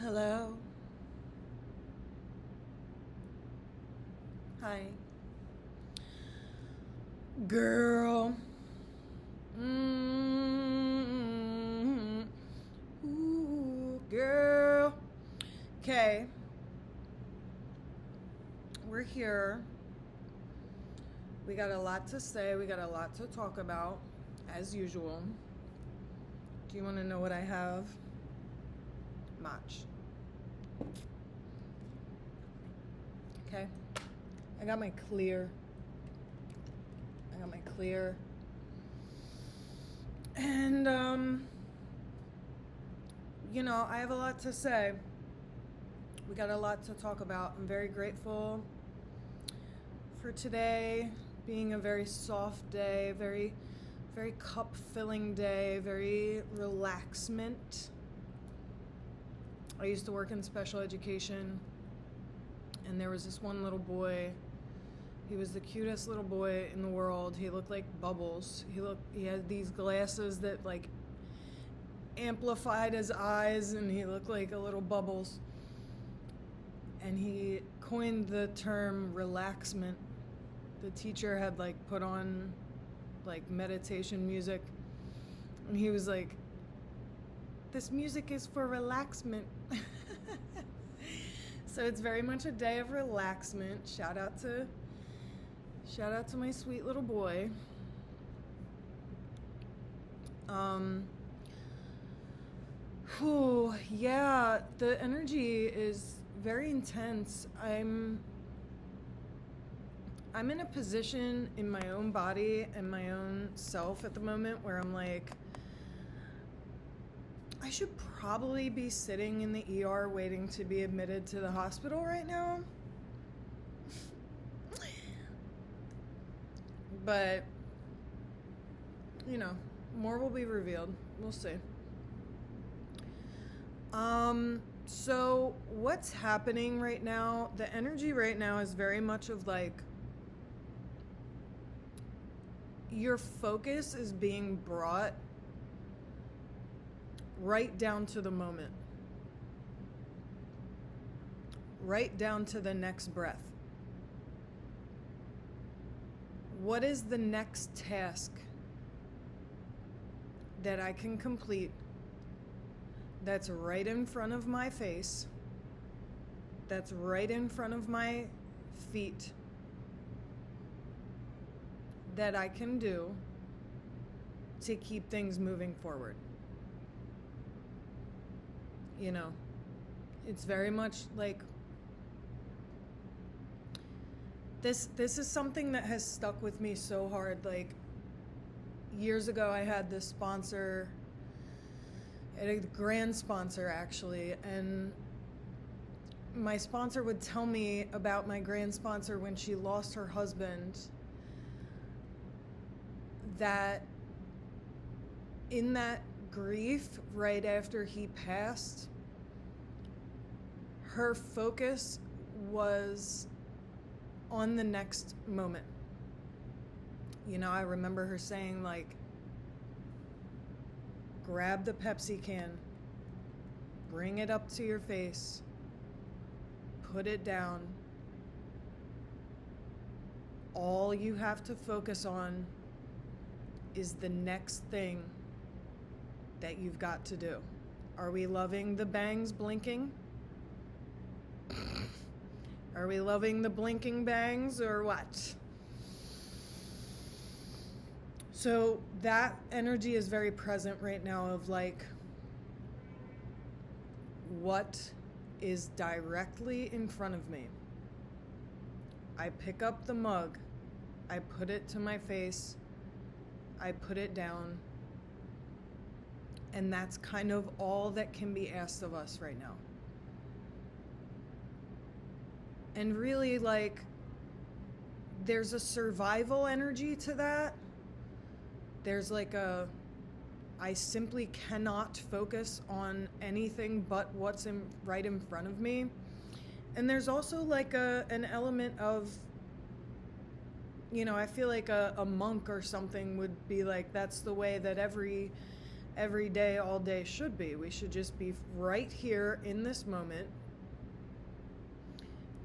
Hello. Hi. Girl. Mm-hmm. Ooh, girl. Okay. We're here. We got a lot to say. We got a lot to talk about, as usual. Do you want to know what I have? Much. Okay. I got my clear. And, I have a lot to say. We got a lot to talk about. I'm very grateful for today being a very soft day, very, very cup-filling day, very relaxment. I used to work in special education, and there was this one little boy. He was the cutest little boy in the world. He looked like Bubbles. He had these glasses that like amplified his eyes, and he looked like a little Bubbles. And he coined the term relaxment. The teacher had like put on like meditation music, and he was like, "This music is for relaxment." So it's very much a day of relaxment. Shout out to my sweet little boy. Yeah, the energy is very intense. I'm in a position in my own body and my own self at the moment where I'm like, I should probably be sitting in the ER waiting to be admitted to the hospital right now. But, more will be revealed. We'll see. So what's happening right now? The energy right now is very much of like, your focus is being brought right down to the moment. Right down to the next breath. What is the next task that I can complete that's right in front of my face, that's right in front of my feet, that I can do to keep things moving forward? It's very much like this is something that has stuck with me so hard. Like, years ago I had this sponsor, a grand sponsor actually, and my sponsor would tell me about my grand sponsor when she lost her husband, that in that grief right after he passed, her focus was on the next moment. I remember her saying, like, grab the Pepsi can, bring it up to your face, put it down. All you have to focus on is the next thing that you've got to do. Are we loving the bangs blinking? Are we loving the blinking bangs or what? So that energy is very present right now of like, what is directly in front of me? I pick up the mug, I put it to my face, I put it down, and that's kind of all that can be asked of us right now. And really, like, there's a survival energy to that. There's like I simply cannot focus on anything but what's right in front of me. And there's also like an element of, I feel like a monk or something would be like, that's the way that every every day, all day should be. We should just be right here in this moment,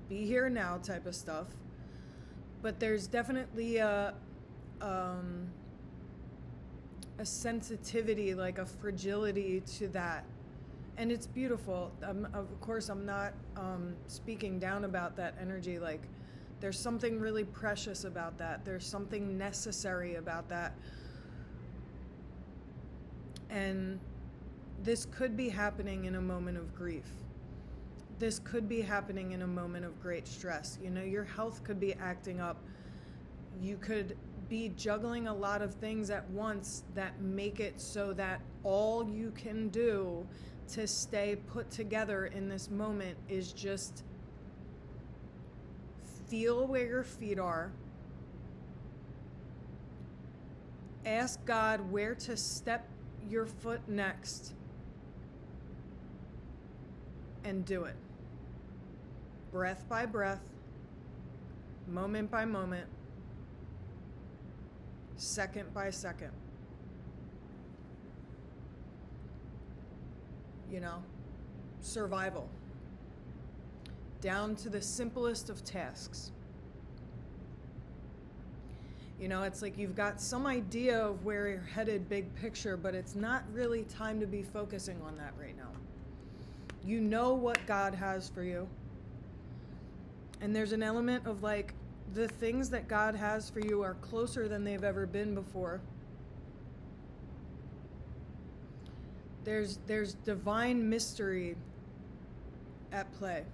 be here now type of stuff. But there's definitely a sensitivity, like a fragility to that. And it's beautiful. Of course, I'm not speaking down about that energy. Like, there's something really precious about that. There's something necessary about that. And this could be happening in a moment of grief. This could be happening in a moment of great stress. You know, your health could be acting up. You could be juggling a lot of things at once that make it so that all you can do to stay put together in this moment is just feel where your feet are. Ask God where to step your foot next and do it. Breath by breath, moment by moment, second by second. You know, survival. Down to the simplest of tasks. You know, it's like you've got some idea of where you're headed, big picture, but it's not really time to be focusing on that right now. You know what God has for you. And there's an element of like, the things that God has for you are closer than they've ever been before. There's divine mystery at play.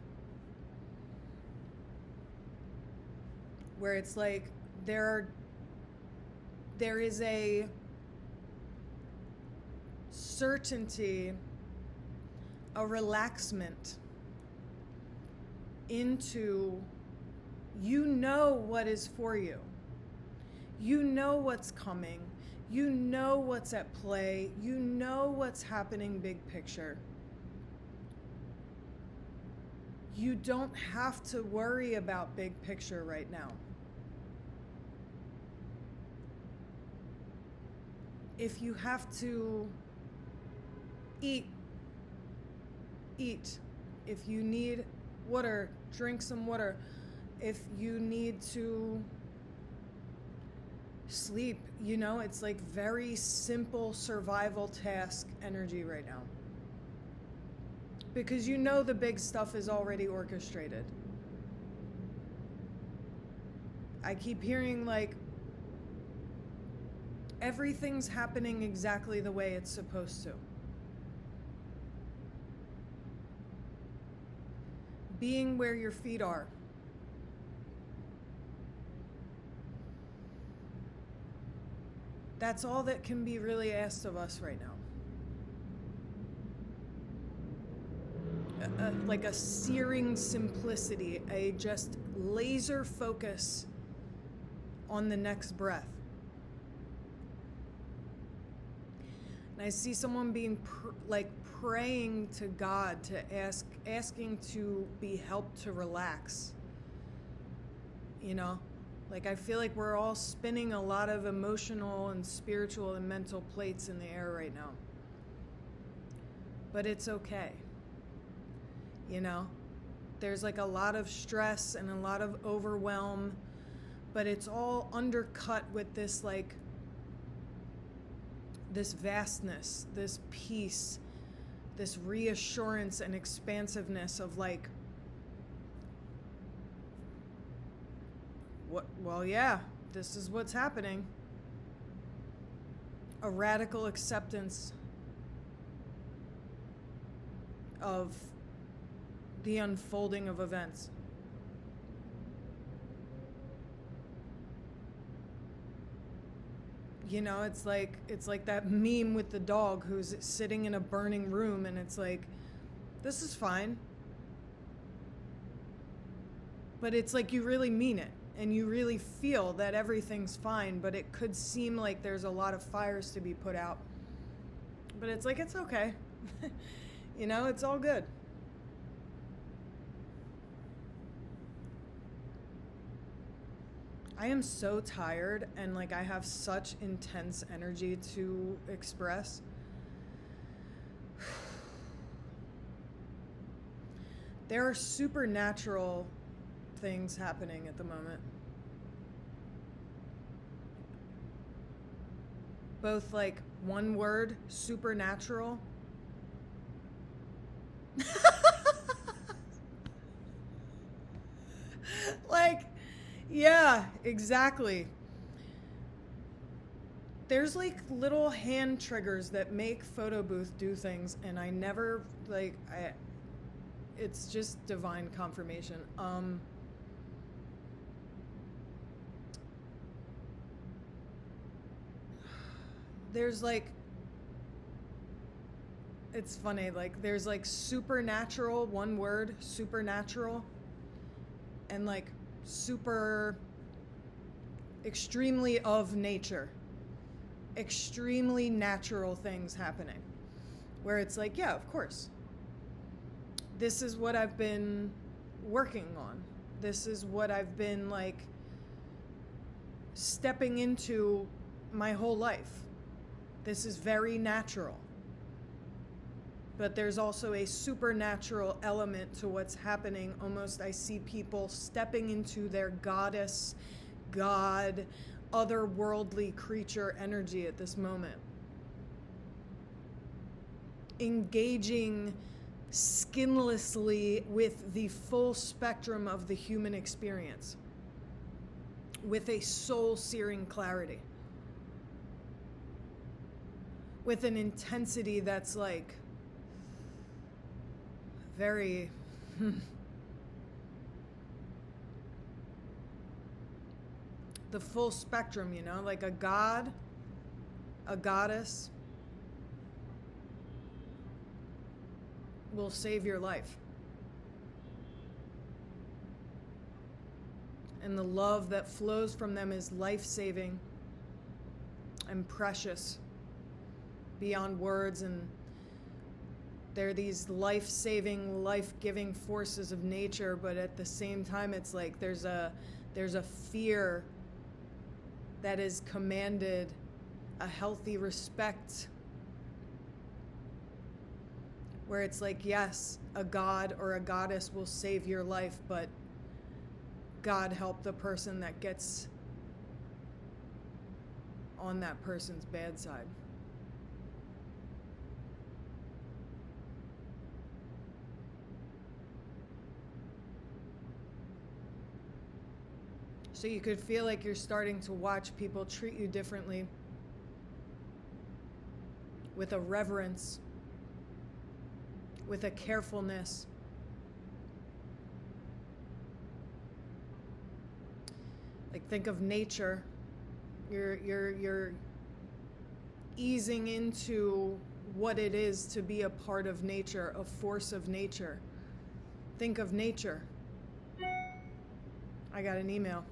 Where it's like there is a certainty, a relaxment into, you know what is for you. You know what's coming. You know what's at play. You know what's happening big picture. You don't have to worry about big picture right now. If you have to eat. If you need water, drink some water. If you need to sleep, you know, it's like very simple survival task energy right now. Because you know the big stuff is already orchestrated. I keep hearing like everything's happening exactly the way it's supposed to. Being where your feet are. That's all that can be really asked of us right now. Like a searing simplicity, a just laser focus on the next breath. And I see someone being praying to God, to asking to be helped to relax. You know, like I feel like we're all spinning a lot of emotional and spiritual and mental plates in the air right now. But it's okay. You know, there's like a lot of stress and a lot of overwhelm, but it's all undercut with this like this vastness, this peace, this reassurance and expansiveness of like, what? Well, yeah, this is what's happening. A radical acceptance of the unfolding of events. You know, it's like that meme with the dog who's sitting in a burning room, and it's like, this is fine. But it's like you really mean it, and you really feel that everything's fine, but it could seem like there's a lot of fires to be put out. But it's like, it's okay. You know, it's all good. I am so tired, and like I have such intense energy to express. There are supernatural things happening at the moment. Both like one word, supernatural. Like, yeah, exactly. There's like little hand triggers that make Photo Booth do things, and I never it's just divine confirmation. There's like, it's funny, like there's like supernatural, one word, supernatural, and like super extremely of nature, extremely natural things happening, where it's like, yeah, of course, this is what I've been working on, this is what I've been like stepping into my whole life, this is very natural. But there's also a supernatural element to what's happening. Almost I see people stepping into their goddess, God, otherworldly creature energy at this moment. Engaging skinlessly with the full spectrum of the human experience. With a soul-searing clarity. With an intensity that's like very the full spectrum, you know, like a god, a goddess will save your life. And the love that flows from them is life-saving and precious beyond words, and they're these life-saving, life-giving forces of nature, but at the same time it's like there's a fear that is commanded, a healthy respect, where it's like, yes, a god or a goddess will save your life, but God help the person that gets on that person's bad side. So you could feel like you're starting to watch people treat you differently, with a reverence, with a carefulness. Like, think of nature. You're easing into what it is to be a part of nature, a force of nature. Think of nature. I got an email.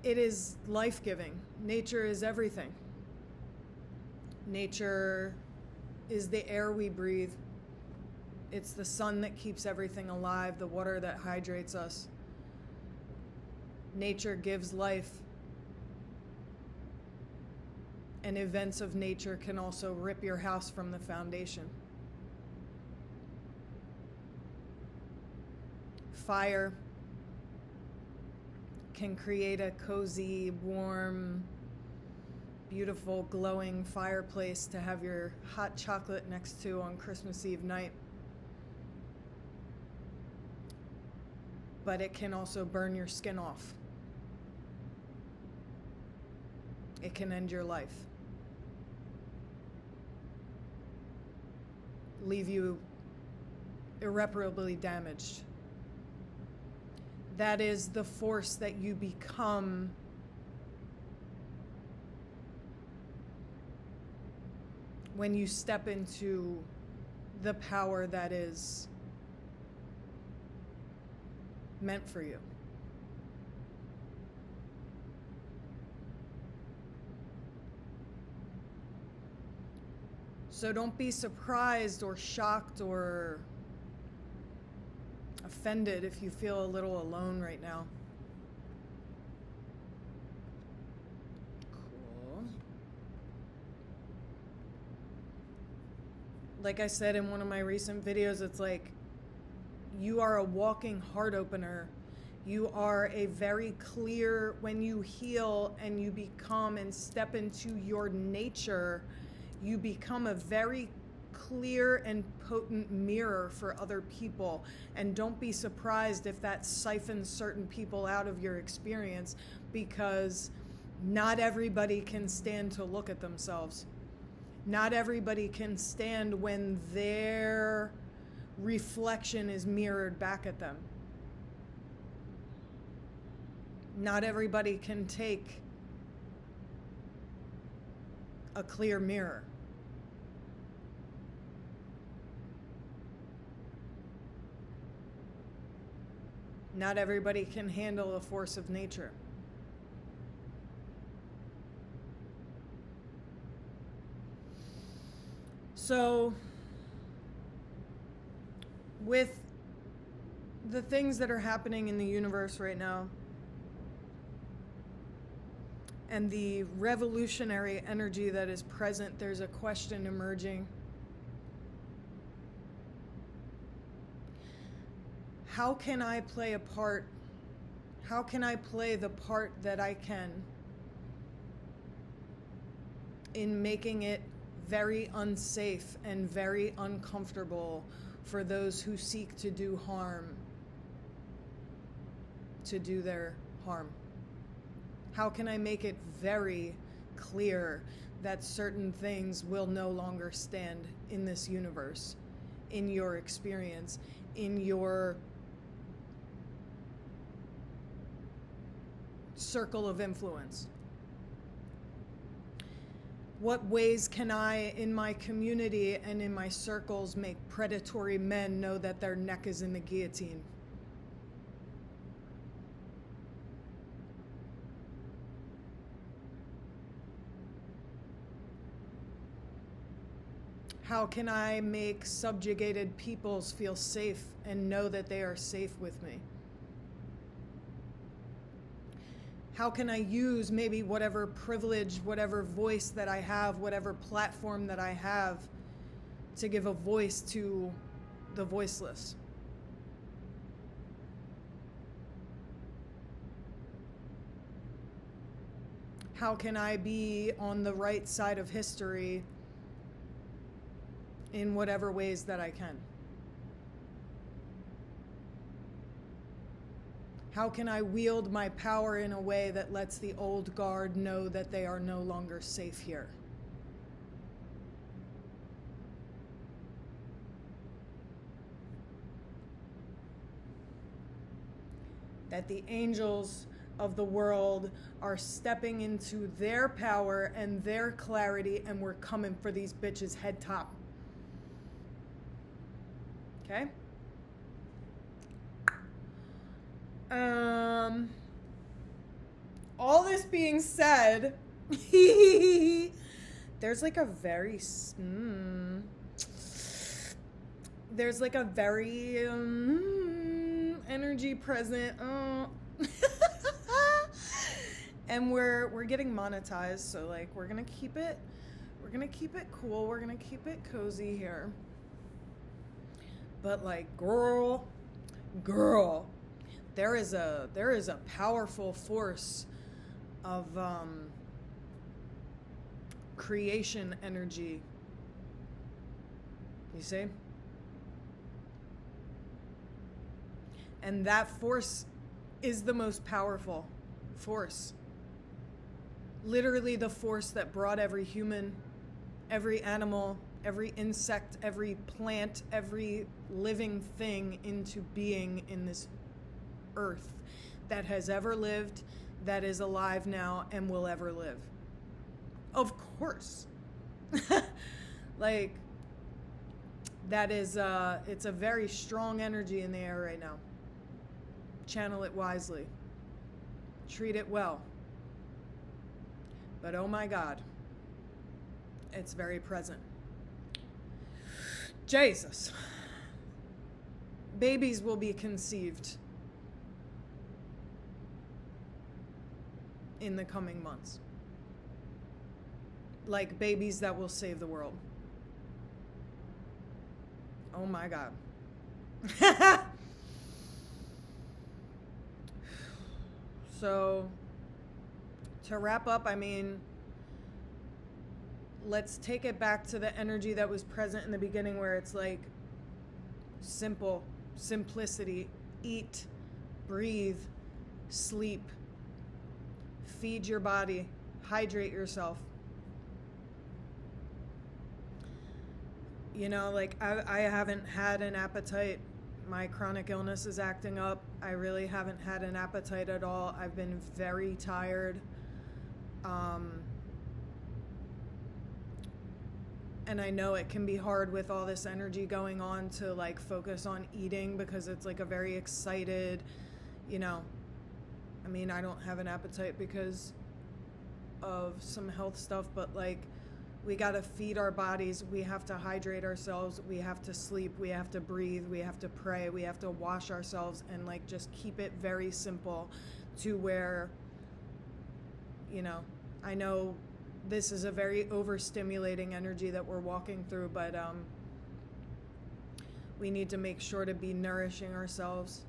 It is life-giving. Nature is everything. Nature is the air we breathe. It's the sun that keeps everything alive, the water that hydrates us. Nature gives life. And events of nature can also rip your house from the foundation. Fire can create a cozy, warm, beautiful, glowing fireplace to have your hot chocolate next to on Christmas Eve night. But it can also burn your skin off. It can end your life. Leave you irreparably damaged. That is the force that you become when you step into the power that is meant for you. So don't be surprised or shocked or offended if you feel a little alone right now. Cool. like I said in one of my recent videos, it's like you are a walking heart opener. You are a very clear, when you heal and you become and step into your nature, you become a very clear and potent mirror for other people. And don't be surprised if that siphons certain people out of your experience, because not everybody can stand to look at themselves. Not everybody can stand when their reflection is mirrored back at them. Not everybody can take a clear mirror. Not everybody can handle the force of nature. So, with the things that are happening in the universe right now, and the revolutionary energy that is present, there's a question emerging. How can I play a part? How can I play the part that I can in making it very unsafe and very uncomfortable for those who seek to do harm, to do their harm? How can I make it very clear that certain things will no longer stand in this universe, in your experience, in your circle of influence? What ways can I, in my community and in my circles, make predatory men know that their neck is in the guillotine? How can I make subjugated peoples feel safe and know that they are safe with me? How can I use maybe whatever privilege, whatever voice that I have, whatever platform that I have, to give a voice to the voiceless? How can I be on the right side of history in whatever ways that I can? How can I wield my power in a way that lets the old guard know that they are no longer safe here? That the angels of the world are stepping into their power and their clarity, and we're coming for these bitches head top. Okay? All this being said, there's like a very energy present, and we're getting monetized, so like we're gonna keep it cool, we're gonna keep it cozy here. But like, girl, there is a powerful force of creation energy. You see? And that force is the most powerful force. Literally the force that brought every human, every animal, every insect, every plant, every living thing into being in this earth that has ever lived, that is alive now, and will ever live. Of course. Like, that is, it's a very strong energy in the air right now. Channel it wisely. Treat it well. But oh my God, it's very present. Jesus. Babies will be conceived in the coming months. Like babies that will save the world. Oh my God. So, to wrap up, I mean, let's take it back to the energy that was present in the beginning where it's like simple, simplicity, eat, breathe, sleep, feed your body, hydrate yourself. You know, like I haven't had an appetite. My chronic illness is acting up. I really haven't had an appetite at all. I've been very tired. And I know it can be hard with all this energy going on to like focus on eating because it's like a very excited, you know, I mean, I don't have an appetite because of some health stuff, but like we got to feed our bodies. We have to hydrate ourselves. We have to sleep. We have to breathe. We have to pray. We have to wash ourselves and like just keep it very simple to where, you know, I know this is a very overstimulating energy that we're walking through, but we need to make sure to be nourishing ourselves.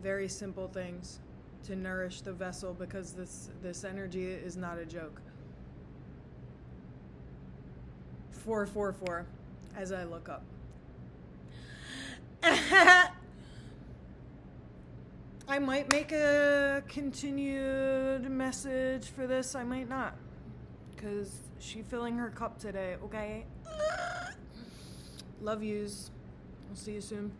Very simple things to nourish the vessel because this energy is not a joke. 444 as I look up. I might make a continued message for this. I might not. Because she filling her cup today, okay? Love yous. I'll see you soon.